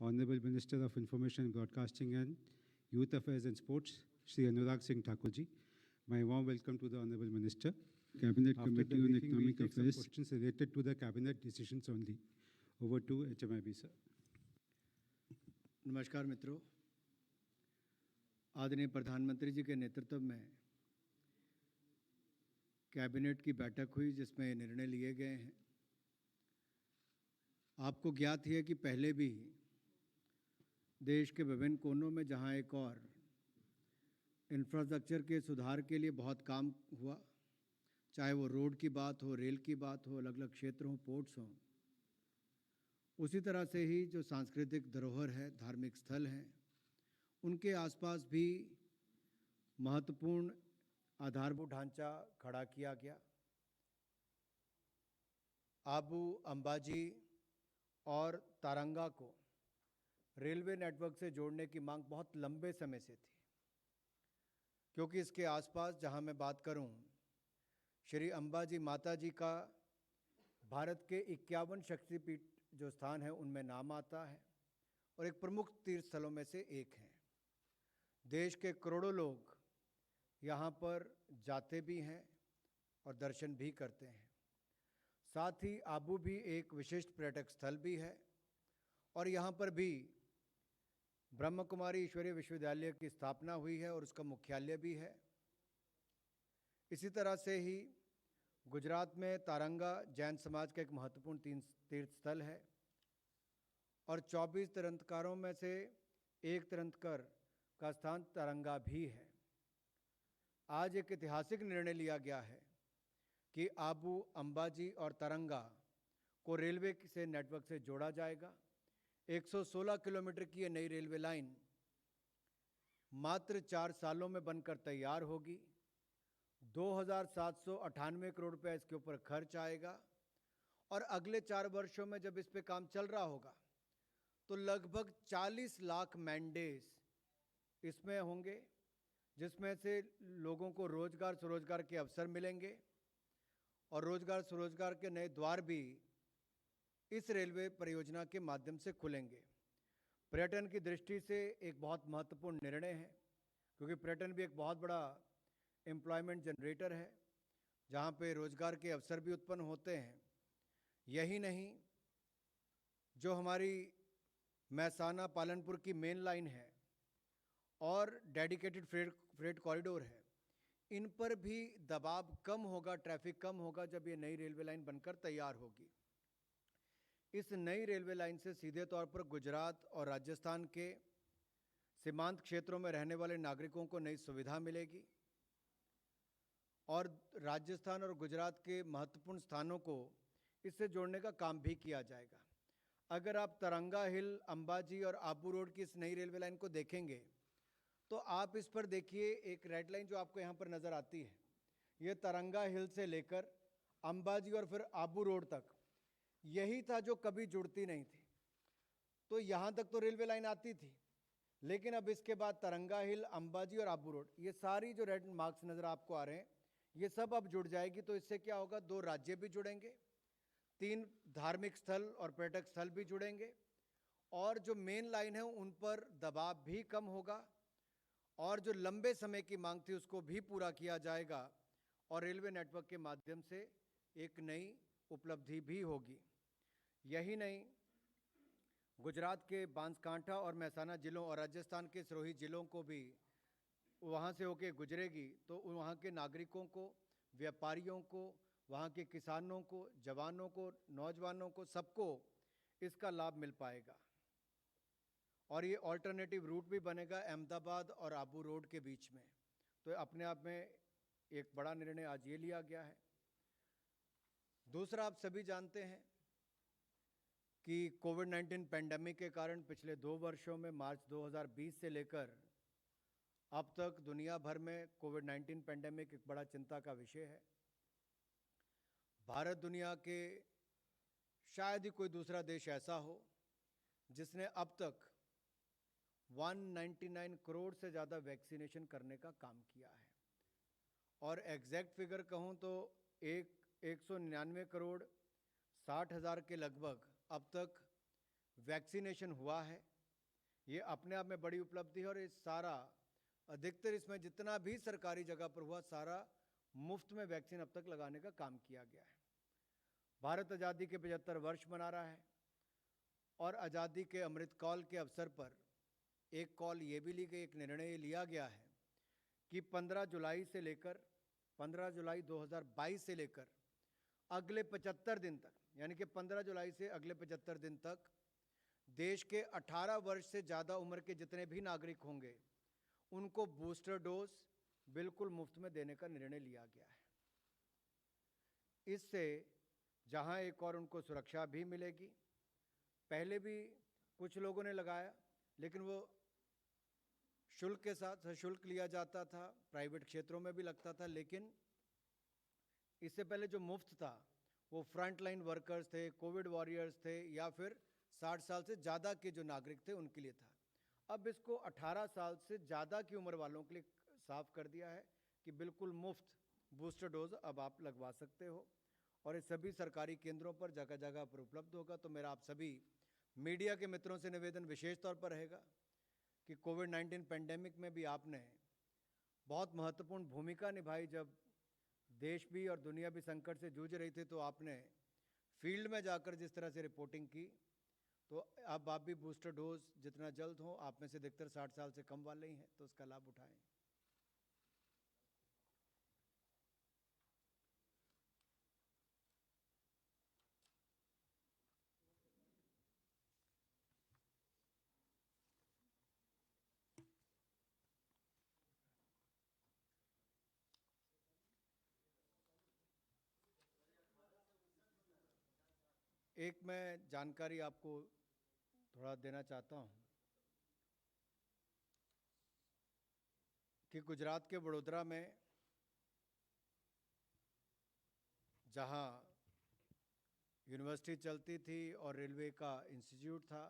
Honorable Minister of Information, Broadcasting and Youth Affairs and Sports, Shri Anurag Singh Thakur ji. My warm welcome to the Honorable Minister. Cabinet Committee on Economic Affairs. Questions related to the Cabinet decisions only. Over to HMIB, sir. नमस्कार मित्रों, आदरणीय प्रधानमंत्री जी के नेतृत्व में cabinet की बैठक हुई जिसमें निर्णय लिए गए हैं। आपको ज्ञात ही है कि पहले भी देश के विभिन्न कोनों में जहां एक और इंफ्रास्ट्रक्चर के सुधार के लिए बहुत काम हुआ, चाहे वो रोड की बात हो, रेल की बात हो, अलग अलग क्षेत्र हों, पोर्ट्स हों, उसी तरह से ही जो सांस्कृतिक धरोहर है, धार्मिक स्थल हैं, उनके आसपास भी महत्वपूर्ण आधारभूत ढांचा खड़ा किया गया। आबू, अंबाजी और तारंगा को रेलवे नेटवर्क से जोड़ने की मांग बहुत लंबे समय से थी, क्योंकि इसके आसपास जहां मैं बात करूं, श्री अंबाजी माता जी का भारत के 51 शक्तिपीठ जो स्थान है उनमें नाम आता है और एक प्रमुख तीर्थ स्थलों में से एक है। देश के करोड़ों लोग यहाँ पर जाते भी हैं और दर्शन भी करते हैं। साथ ही आबू भी एक विशिष्ट पर्यटक स्थल भी है और यहाँ पर भी ब्रह्म कुमारी ईश्वरीय विश्वविद्यालय की स्थापना हुई है और उसका मुख्यालय भी है। इसी तरह से ही गुजरात में तारंगा जैन समाज का एक महत्वपूर्ण तीर्थ स्थल है और 24 तीर्थंकरों में से एक तीर्थंकर का स्थान तारंगा भी है। आज एक ऐतिहासिक निर्णय लिया गया है कि आबू, अंबाजी और तारंगा को रेलवे से नेटवर्क से जोड़ा जाएगा। 116 किलोमीटर की ये नई रेलवे लाइन मात्र 4 सालों में बनकर तैयार होगी। 2798 करोड़ रुपये इसके ऊपर खर्च आएगा और अगले 4 वर्षों में जब इस पे काम चल रहा होगा तो लगभग 40 लाख मैंडेज इसमें होंगे, जिसमें से लोगों को रोजगार स्वरोजगार के अवसर मिलेंगे और रोजगार स्वरोजगार के नए द्वार भी इस रेलवे परियोजना के माध्यम से खुलेंगे। पर्यटन की दृष्टि से एक बहुत महत्वपूर्ण निर्णय है, क्योंकि पर्यटन भी एक बहुत बड़ा एम्प्लॉयमेंट जनरेटर है, जहाँ पे रोजगार के अवसर भी उत्पन्न होते हैं। यही नहीं, जो हमारी महसाना पालनपुर की मेन लाइन है और डेडिकेटेड फ्रेट कॉरिडोर है, इन पर भी दबाव कम होगा, ट्रैफिक कम होगा जब ये नई रेलवे लाइन बनकर तैयार होगी। इस नई रेलवे लाइन से सीधे तौर पर गुजरात और राजस्थान के सीमांत क्षेत्रों में रहने वाले नागरिकों को नई सुविधा मिलेगी और राजस्थान और गुजरात के महत्वपूर्ण स्थानों को इससे जोड़ने का काम भी किया जाएगा। अगर आप तारंगा हिल, अंबाजी और आबू रोड की इस नई रेलवे लाइन को देखेंगे तो आप इस पर देखिए, एक रेड लाइन जो आपको यहाँ पर नज़र आती है, ये तारंगा हिल से लेकर अंबाजी और फिर आबू रोड तक यही था जो कभी जुड़ती नहीं थी। तो यहाँ तक तो रेलवे लाइन आती थी, लेकिन अब इसके बाद तारंगा हिल, अंबाजी और आबू रोड, ये सारी जो रेड मार्क्स नज़र आपको आ रहे हैं, ये सब अब जुड़ जाएगी। तो इससे क्या होगा, 2 राज्य भी जुड़ेंगे, 3 धार्मिक स्थल और पर्यटक स्थल भी जुड़ेंगे और जो मेन लाइन है उन पर दबाव भी कम होगा और जो लंबे समय की मांग थी उसको भी पूरा किया जाएगा और रेलवे नेटवर्क के माध्यम से एक नई उपलब्धि भी होगी। यही नहीं, गुजरात के बांसकांठा और महसाना जिलों और राजस्थान के सिरोही जिलों को भी वहाँ से होके गुजरेगी, तो वहाँ के नागरिकों को, व्यापारियों को, वहाँ के किसानों को, जवानों को, नौजवानों को, सबको इसका लाभ मिल पाएगा। और ये ऑल्टरनेटिव रूट भी बनेगा अहमदाबाद और आबू रोड के बीच में। तो अपने आप में एक बड़ा निर्णय आज ये लिया गया है। दूसरा, आप सभी जानते हैं कि कोविड-19 पैंडेमिक के कारण पिछले 2 वर्षों में मार्च 2020 से लेकर अब तक दुनिया भर में कोविड-19 पैंडेमिक एक बड़ा चिंता का विषय है। भारत दुनिया के शायद ही कोई दूसरा देश ऐसा हो जिसने अब तक 199 करोड़ से ज़्यादा वैक्सीनेशन करने का काम किया है और एग्जैक्ट फिगर कहूँ तो 199 करोड़ 60 हज़ार के लगभग अब तक वैक्सीनेशन हुआ है, ये अपने आप में बड़ी उपलब्धि है। और ये सारा अधिकतर इसमें जितना भी सरकारी जगह पर हुआ, सारा मुफ्त में वैक्सीन अब तक लगाने का काम किया गया है। भारत आज़ादी के 75 वर्ष मना रहा है और आज़ादी के अमृत काल के अवसर पर एक कॉल ये भी ली गई, एक निर्णय लिया गया है कि 15 जुलाई 2022 से लेकर अगले 75 दिन तक, यानी कि 15 जुलाई से अगले 75 दिन तक देश के 18 वर्ष से ज़्यादा उम्र के जितने भी नागरिक होंगे उनको बूस्टर डोज बिल्कुल मुफ्त में देने का निर्णय लिया गया है। इससे जहां एक और उनको सुरक्षा भी मिलेगी, पहले भी कुछ लोगों ने लगाया लेकिन वो शुल्क के साथ सशुल्क लिया जाता था, प्राइवेट क्षेत्रों में भी लगता था, लेकिन इससे पहले जो मुफ्त था वो फ्रंट लाइन वर्कर्स थे, कोविड वॉरियर्स थे, या फिर 60 साल से ज़्यादा के जो नागरिक थे उनके लिए था। अब इसको 18 साल से ज़्यादा की उम्र वालों के लिए साफ कर दिया है कि बिल्कुल मुफ्त बूस्टर डोज अब आप लगवा सकते हो और ये सभी सरकारी केंद्रों पर जगह जगह पर उपलब्ध होगा। तो मेरा आप सभी मीडिया के मित्रों से निवेदन विशेष तौर पर रहेगा कि कोविड-19 पेंडेमिक में भी आपने बहुत महत्वपूर्ण भूमिका निभाई। जब देश भी और दुनिया भी संकट से जूझ रही थी तो आपने फील्ड में जाकर जिस तरह से रिपोर्टिंग की, तो अब आप भी बूस्टर डोज जितना जल्द हो, आप में से अधिकतर 60 साल से कम वाले ही हैं, तो उसका लाभ उठाएं। एक मैं जानकारी आपको थोड़ा देना चाहता हूं कि गुजरात के वडोदरा में जहां यूनिवर्सिटी चलती थी और रेलवे का इंस्टीट्यूट था,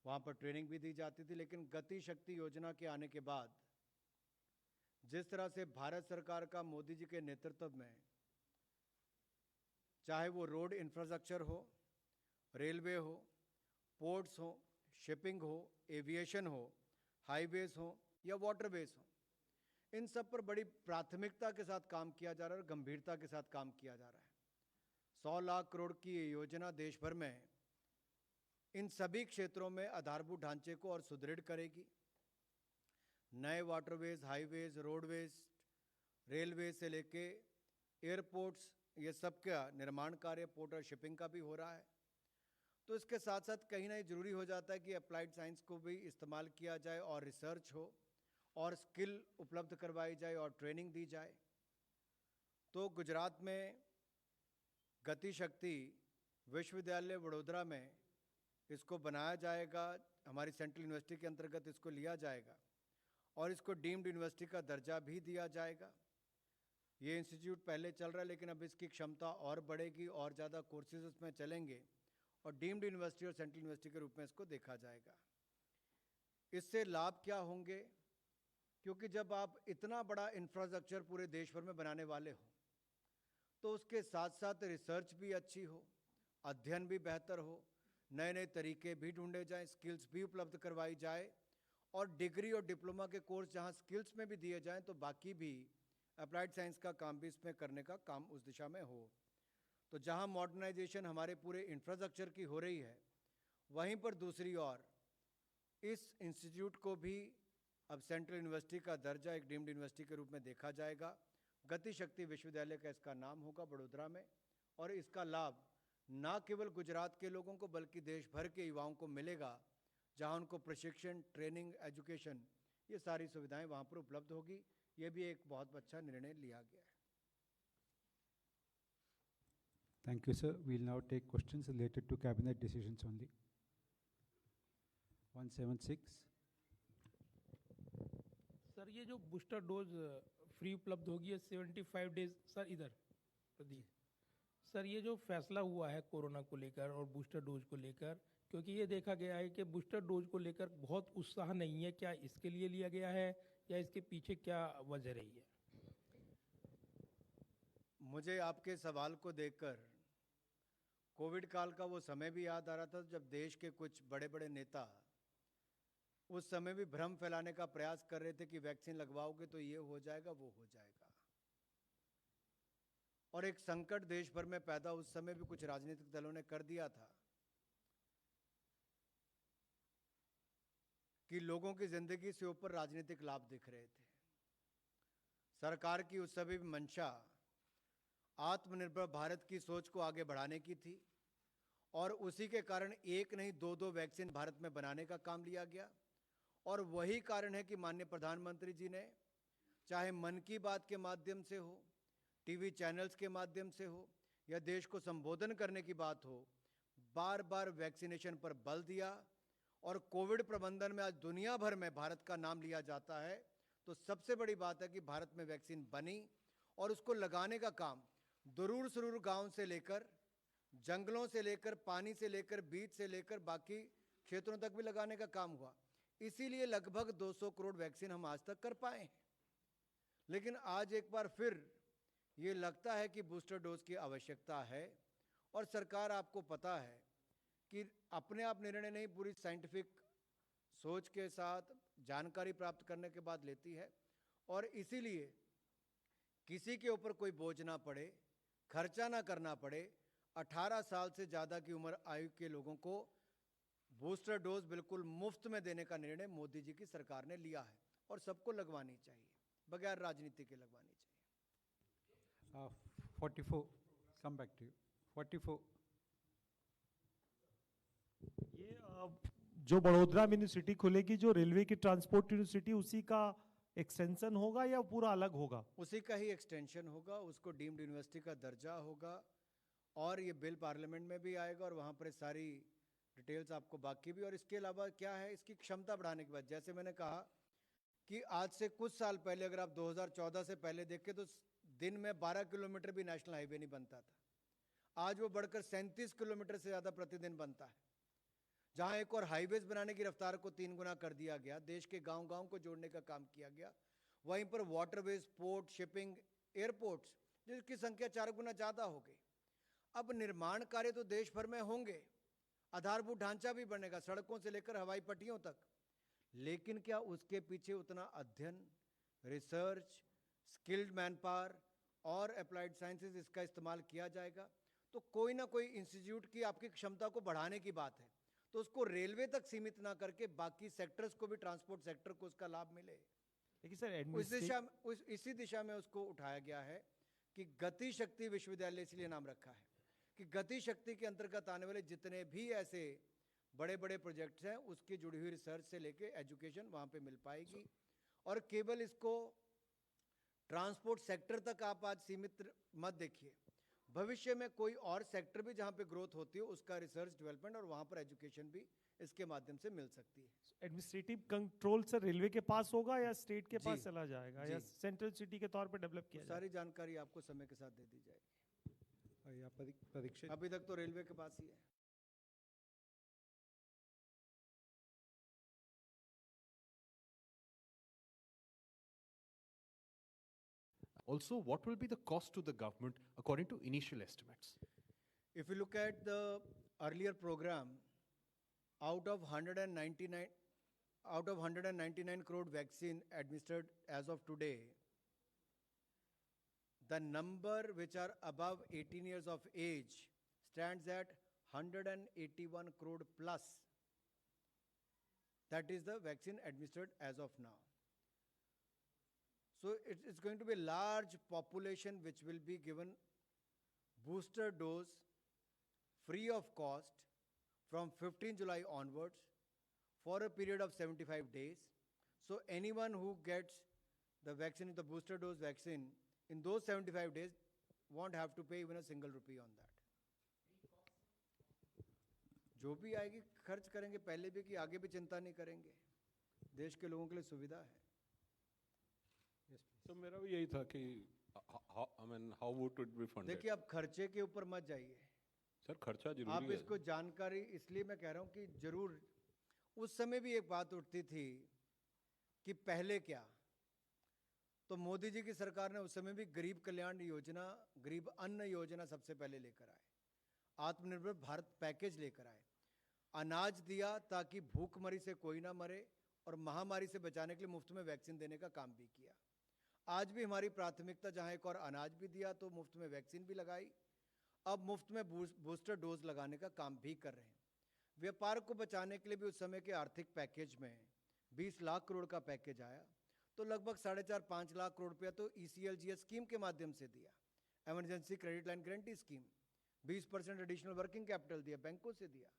वहाँ पर ट्रेनिंग भी दी जाती थी, लेकिन गति शक्ति योजना के आने के बाद जिस तरह से भारत सरकार का मोदी जी के नेतृत्व में, चाहे वो रोड इंफ्रास्ट्रक्चर हो, रेलवे हो, पोर्ट्स हो, शिपिंग हो, एविएशन हो, हाईवेज हो या वाटरवेज हो, इन सब पर बड़ी प्राथमिकता के साथ काम किया जा रहा है और गंभीरता के साथ काम किया जा रहा है। 100 लाख करोड़ की ये योजना देश भर में इन सभी क्षेत्रों में आधारभूत ढांचे को और सुदृढ़ करेगी। नए वाटरवेज, हाईवेज, रोडवेज, रेलवे से लेके एयरपोर्ट्स, ये सब का निर्माण कार्य, पोर्ट और शिपिंग का भी हो रहा है। तो इसके साथ साथ कहीं ना ज़रूरी हो जाता है कि अप्लाइड साइंस को भी इस्तेमाल किया जाए और रिसर्च हो और स्किल उपलब्ध करवाई जाए और ट्रेनिंग दी जाए। तो गुजरात में गति शक्ति विश्वविद्यालय वडोदरा में इसको बनाया जाएगा, हमारी सेंट्रल यूनिवर्सिटी के अंतर्गत इसको लिया जाएगा और इसको डीम्ड यूनिवर्सिटी का दर्जा भी दिया जाएगा। ये इंस्टीट्यूट पहले चल रहा है लेकिन अब इसकी क्षमता और बढ़ेगी और ज़्यादा कोर्सेज उसमें चलेंगे और डीम्ड यूनिवर्सिटी और सेंट्रल यूनिवर्सिटी के रूप में इसको देखा जाएगा। इससे लाभ क्या होंगे? क्योंकि जब आप इतना बड़ा इंफ्रास्ट्रक्चर पूरे देश भर में बनाने वाले हो तो उसके साथ साथ रिसर्च भी अच्छी हो, अध्ययन भी बेहतर हो, नए नए तरीके भी ढूंढे जाएं, स्किल्स भी उपलब्ध करवाई जाए और डिग्री और डिप्लोमा के कोर्स जहां स्किल्स में भी दिए जाएं तो बाकी भी अप्लाइड साइंस का काम भी इसमें करने का काम उस दिशा में हो। तो जहां मॉडर्नाइजेशन हमारे पूरे इंफ्रास्ट्रक्चर की हो रही है, वहीं पर दूसरी ओर इस इंस्टीट्यूट को भी अब सेंट्रल यूनिवर्सिटी का दर्जा एक डीम्ड यूनिवर्सिटी के रूप में देखा जाएगा। गति शक्ति विश्वविद्यालय का इसका नाम होगा वडोदरा में और इसका लाभ न केवल गुजरात के लोगों को बल्कि देश भर के युवाओं को मिलेगा, जहां उनको प्रशिक्षण, ट्रेनिंग, एजुकेशन, ये सारी सुविधाएं वहां पर उपलब्ध होगी। ये भी एक बहुत अच्छा निर्णय लिया गया है। Thank you, sir. We'll now take questions related to cabinet decisions only. 176. Sir ये जो बूस्टर डोज फ्री उपलब्ध होगी है 75 डेज, सर इधर प्रदीप सर, ये जो फैसला हुआ है कोरोना को लेकर और बूस्टर डोज को लेकर, क्योंकि ये देखा गया है कि बूस्टर डोज को लेकर बहुत उत्साह नहीं है, क्या इसके लिए लिया गया है या इसके पीछे क्या वजह रही है? मुझे आपके सवाल को देखकर कोविड काल का वो समय भी याद आ रहा था जब देश के कुछ बड़े बड़े नेता उस समय भी भ्रम फैलाने का प्रयास कर रहे थे कि वैक्सीन लगवाओगे तो ये हो जाएगा, वो हो जाएगा। और एक संकट देश भर में पैदा उस समय भी कुछ राजनीतिक दलों ने कर दिया था कि लोगों की जिंदगी से ऊपर राजनीतिक लाभ दिख रहे थे। सरकार की उस समय भी मंशा आत्मनिर्भर भारत की सोच को आगे बढ़ाने की थी और उसी के कारण एक नहीं दो वैक्सीन भारत में बनाने का काम लिया गया। और वही कारण है कि माननीय प्रधानमंत्री जी ने चाहे मन की बात के माध्यम से हो, टीवी चैनल्स के माध्यम से हो या देश को संबोधन करने की बात हो, बार बार वैक्सीनेशन पर बल दिया। और कोविड प्रबंधन में आज दुनिया भर में भारत का नाम लिया जाता है, तो सबसे बड़ी बात है कि भारत में वैक्सीन बनी और उसको लगाने का काम दूर सुदूर गांव से लेकर, जंगलों से लेकर, पानी से लेकर, बीच से लेकर बाकी क्षेत्रों तक भी लगाने का काम हुआ। इसीलिए लगभग 200 करोड़ वैक्सीन हम आज तक कर पाए हैं। लेकिन आज एक बार फिर ये लगता है कि बूस्टर डोज की आवश्यकता है और सरकार, आपको पता है कि अपने आप निर्णय नहीं, पूरी साइंटिफिक सोच के साथ जानकारी प्राप्त करने के बाद लेती है। और इसीलिए किसी के ऊपर कोई बोझ ना पड़े, खर्चा ना करना पड़े, 18 साल से ज़्यादा की उम्र आयु के लोगों को बूस्टर डोज बिल्कुल मुफ्त में देने का निर्णय मोदी जी की सरकार ने लिया है और सबको लगवानी चाहिए, बगैर राजनीति के लगवानी चाहिए। 44, come back to you. 44. ये जो बड़ोदरा यूनिवर्सिटी खुलेगी, जो रेलवे की ट्रांसपोर्ट यूनिवर्सिटी, उसी का एक्सटेंशन होगा या पूरा अलग होगा? उसी का ही एक्सटेंशन होगा, उसको डीम्ड यूनिवर्सिटी का दर्जा होगा और ये बिल पार्लियामेंट में भी आएगा और वहाँ पर सारी डिटेल्स आपको बाकी भी। और इसके अलावा क्या है, इसकी क्षमता बढ़ाने के बाद, जैसे मैंने कहा कि आज से कुछ साल पहले अगर आप 2014 से पहले देखें तो दिन में 12 किलोमीटर भी नेशनल हाईवे नहीं बनता था। आज वो बढ़कर 37 किलोमीटर से ज़्यादा प्रतिदिन बनता है। जहाँ एक और हाईवेज बनाने की रफ्तार को 3 गुना कर दिया गया, देश के गांव-गांव को जोड़ने का काम किया गया, वहीं पर वाटरवेज, पोर्ट, शिपिंग, एयरपोर्ट्स जिसकी संख्या 4 गुना ज़्यादा हो गई। अब निर्माण कार्य तो देश भर में होंगे, आधारभूत ढांचा भी बनेगा, सड़कों से लेकर हवाई पट्टियों तक, लेकिन क्या उसके पीछे उतना अध्ययन, रिसर्च, स्किल्ड मैन पावर और अप्लाइड साइंसेज इसका इस्तेमाल किया जाएगा? तो कोई ना कोई इंस्टीट्यूट की आपकी क्षमता को बढ़ाने की बात है, तो उसको रेलवे तक सीमित ना करके बाकी सेक्टर्स को भी, ट्रांसपोर्ट सेक्टर को उसका लाभ मिले। लेकिन सर इसी दिशा में उसको उठाया गया है कि गति शक्ति विश्वविद्यालय इसलिए नाम रखा है कि गति शक्ति के अंतर्गत आने वाले जितने भी ऐसे बड़े बड़े प्रोजेक्ट्स हैं उसकी जुड़ी हुई रिसर्च से लेके एजुकेशन वहाँ पे मिल पाएगी। और केवल इसको ट्रांसपोर्ट सेक्टर तक आप आज सीमित मत देखिए, भविष्य में कोई और सेक्टर भी जहाँ पे ग्रोथ होती है उसका रिसर्च डेवलपमेंट और वहाँ पर एजुकेशन भी इसके माध्यम से मिल सकती है। एडमिनिस्ट्रेटिव कंट्रोल सर रेलवे के पास होगा या स्टेट के पास जी, चला जाएगा जी। या सेंट्रल सिटी के तौर पर डेवलप किया सारी जानकारी आपको समय के साथ दे दी जाएगी। या परीक्षित अभी तक तो रेलवे के पास ही है। Also, what will be the cost to the government according to initial estimates? If you look at the earlier program, out of 199 crore vaccine administered as of today, the number which are above 18 years of age stands at 181 crore plus. That is the vaccine administered as of now. So it's going to be a large population which will be given booster dose free of cost from 15 July onwards for a period of 75 days. So anyone who gets the vaccine, the booster dose vaccine, in those 75 days won't have to pay even a single rupee on that. जो भी आएगी खर्च करेंगे पहले भी कि आगे भी चिंता नहीं करेंगे, देश के लोगों के लिए सुविधा है। तो मेरा भी यही था कि how would it be funded? देखिए आप खर्चे के ऊपर मत जाइए सर, खर्चा आप जरूरी है। इसको जानकारी, इसलिए मैं कह रहा हूं कि जरूर उस समय भी एक बात उठती थी कि पहले क्या, तो मोदी जी की सरकार ने उस समय भी गरीब कल्याण योजना, गरीब अन्न योजना सबसे पहले लेकर आए। आत्मनिर्भर भारत पैकेज लेकर आए। अनाज दिया ताकि भूखमरी से कोई ना मरे, और महामारी से बचाने के लिए मुफ्त में वैक्सीन देने का काम भी किया। आज भी हमारी प्राथमिकता जहां एक और अनाज भी दिया तो मुफ्त में वैक्सीन भी लगाई, अब मुफ्त में बूस्टर डोज लगाने का काम भी कर रहे हैं। व्यापार को बचाने के लिए भी उस समय के आर्थिक पैकेज में 20 लाख करोड़ का पैकेज आया, तो लगभग 4.5-5 लाख करोड़ रुपया तो ECLGS स्कीम के माध्यम से दिया, emergency credit line guarantee scheme, 20% additional working capital दिया, बैंकों से दिया।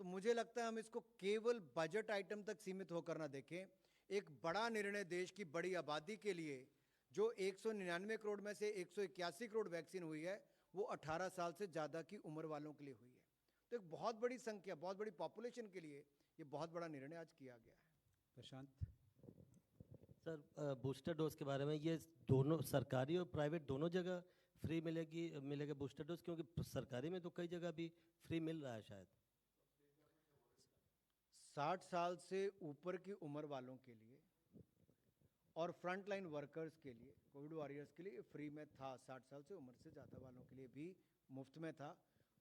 तो मुझे लगता है हम इसको केवल बजट आइटम तक सीमित होकर ना देखें। एक बड़ा निर्णय देश की बड़ी आबादी के लिए, जो 199 करोड़ में से 181 करोड़ वैक्सीन हुई है, वो 18 साल से ज़्यादा की उम्र वालों के लिए हुई है। तो एक बहुत बड़ी संख्या, बहुत बड़ी पॉपुलेशन के लिए ये बहुत बड़ा निर्णय आज किया गया है। Prashant? सर, बूस्टर डोज के बारे में, ये दोनों सरकारी और प्राइवेट दोनों जगह फ्री मिलेगा बूस्टर डोज, क्योंकि सरकारी में तो कई जगह भी फ्री मिल रहा है शायद। 60 साल से ऊपर की उम्र वालों के लिए और फ्रंटलाइन वर्कर्स के लिए, कोविड वॉरियर्स के लिए फ्री में था। 60 साल से उम्र से ज़्यादा वालों के लिए भी मुफ्त में था।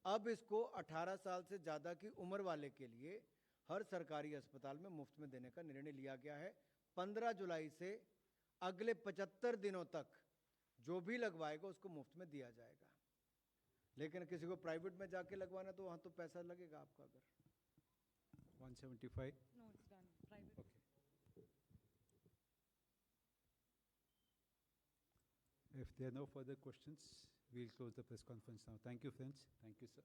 अब इसको 18 साल से ज़्यादा की उम्र वाले के लिए हर सरकारी अस्पताल में मुफ्त में देने का निर्णय लिया गया है। 15 जुलाई से अगले 75 दिनों तक जो भी लगवाएगा उसको मुफ्त में दिया जाएगा। लेकिन किसी को प्राइवेट में जाके लगवाना तो वहाँ तो पैसा लगेगा आपका। अगर 175? No, it's done. Private. Okay. If there are no further questions, we'll close the press conference now. Thank you, friends. Thank you, sir.